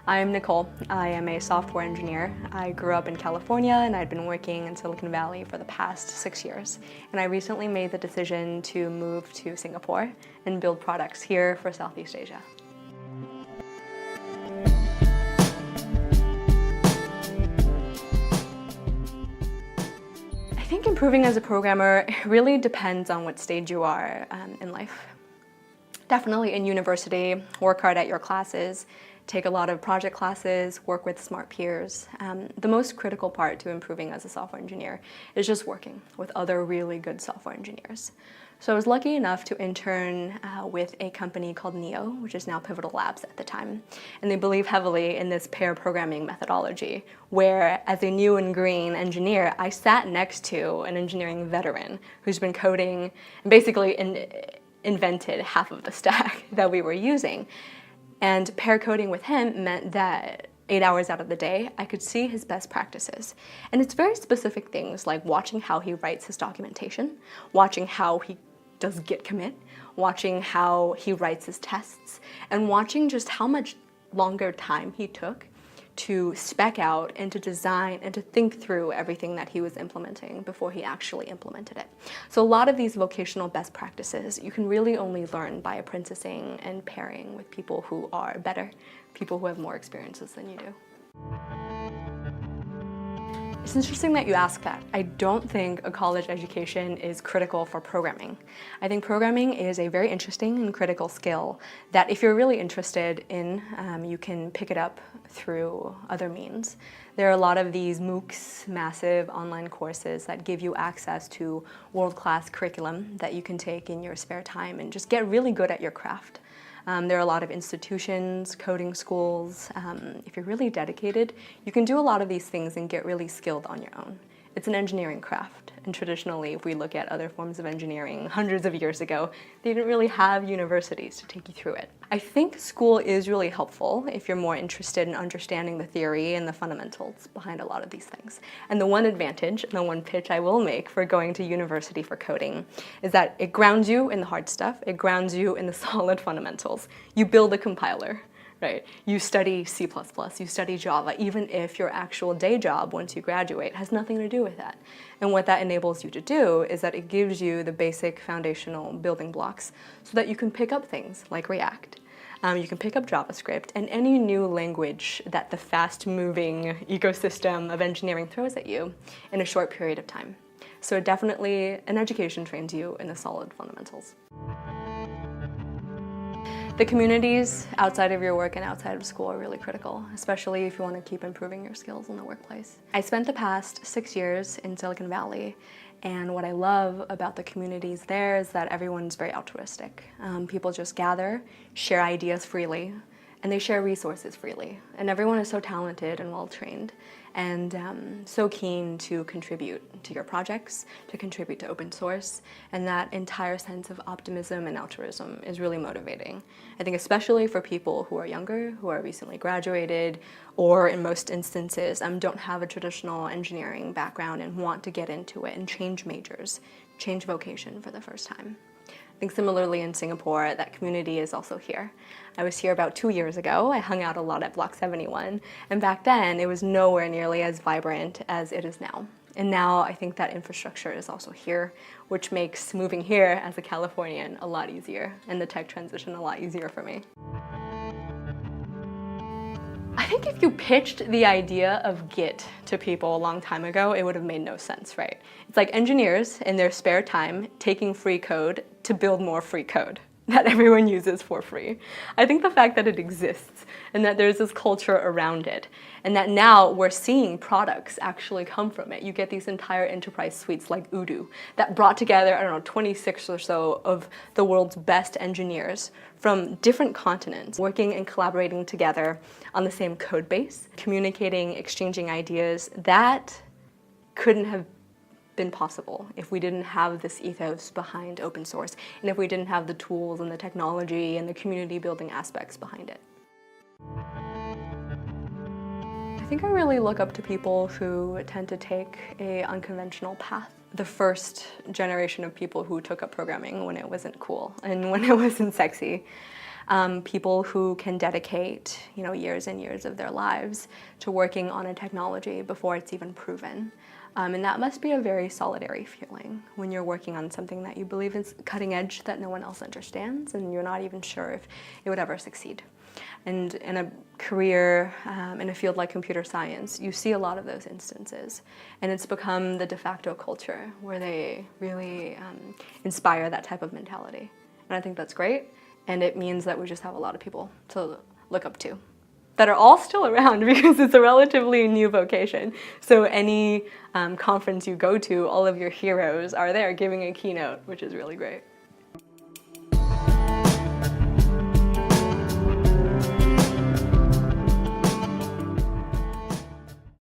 I'm Nicole. I am a software engineer. I grew up in California and I'd been working in Silicon Valley for the past 6 years. And I recently made the decision to move to Singapore and build products here for Southeast Asia. I think improving as a programmer really depends on what stage you are in life. Definitely in university, work hard at your classes, take a lot of project classes, work with smart peers. The most critical part to improving as a software engineer is just working with other really good software engineers. So I was lucky enough to intern with a company called Neo, which is now Pivotal Labs at the time. And they believe heavily in this pair programming methodology, where as a new and green engineer, I sat next to an engineering veteran who's been coding and basically invented half of the stack that we were using. And pair coding with him meant that 8 hours out of the day, I could see his best practices. And it's very specific things like watching how he writes his documentation, watching how he does git commit, watching how he writes his tests, and watching just how much longer time he took to spec out and to design and to think through everything that he was implementing before he actually implemented it. So a lot of these vocational best practices you can really only learn by apprenticing and pairing with people who are better, people who have more experiences than you do. It's interesting that you ask that. I don't think a college education is critical for programming. I think programming is a very interesting and critical skill that if you're really interested in, you can pick it up through other means. There are a lot of these MOOCs, massive online courses that give you access to world-class curriculum that you can take in your spare time and just get really good at your craft. There are a lot of institutions, coding schools. If you're really dedicated, you can do a lot of these things and get really skilled on your own. It's an engineering craft, and traditionally, if we look at other forms of engineering hundreds of years ago, they didn't really have universities to take you through it. I think school is really helpful if you're more interested in understanding the theory and the fundamentals behind a lot of these things. And the one advantage, and the one pitch I will make for going to university for coding, is that it grounds you in the hard stuff, it grounds you in the solid fundamentals. You build a compiler. Right? You study C++, you study Java, even if your actual day job once you graduate has nothing to do with that. And what that enables you to do is that it gives you the basic foundational building blocks so that you can pick up things like React. You can pick up JavaScript and any new language that the fast-moving ecosystem of engineering throws at you in a short period of time. So definitely an education trains you in the solid fundamentals. The communities outside of your work and outside of school are really critical, especially if you want to keep improving your skills in the workplace. I spent the past 6 years in Silicon Valley, and what I love about the communities there is that everyone's very altruistic. People just gather, share ideas freely, and they share resources freely. And everyone is so talented and well-trained and so keen to contribute to your projects, to contribute to open source, and that entire sense of optimism and altruism is really motivating. I think especially for people who are younger, who are recently graduated, or in most instances don't have a traditional engineering background and want to get into it and change majors, change vocation for the first time. I think similarly in Singapore, that community is also here. I was here about 2 years ago. I hung out a lot at Block 71, and back then it was nowhere nearly as vibrant as it is now. And now I think that infrastructure is also here, which makes moving here as a Californian a lot easier, and the tech transition a lot easier for me. I think if you pitched the idea of Git to people a long time ago, it would have made no sense, right? It's like engineers in their spare time taking free code to build more free code that everyone uses for free. I think the fact that it exists and that there's this culture around it and that now we're seeing products actually come from it. You get these entire enterprise suites like Odoo that brought together, 26 or so of the world's best engineers from different continents, working and collaborating together on the same code base, communicating, exchanging ideas. That couldn't have been possible if we didn't have this ethos behind open source and if we didn't have the tools and the technology and the community building aspects behind it. I think I really look up to people who tend to take an unconventional path. The first generation of people who took up programming when it wasn't cool and when it wasn't sexy. people who can dedicate, years and years of their lives to working on a technology before it's even proven. And that must be a very solitary feeling when you're working on something that you believe is cutting edge that no one else understands, and you're not even sure if it would ever succeed. And in a career in a field like computer science, you see a lot of those instances. And it's become the de facto culture where they really inspire that type of mentality. And I think that's great. And it means that we just have a lot of people to look up to that are all still around because it's a relatively new vocation. So any conference you go to, all of your heroes are there giving a keynote, which is really great.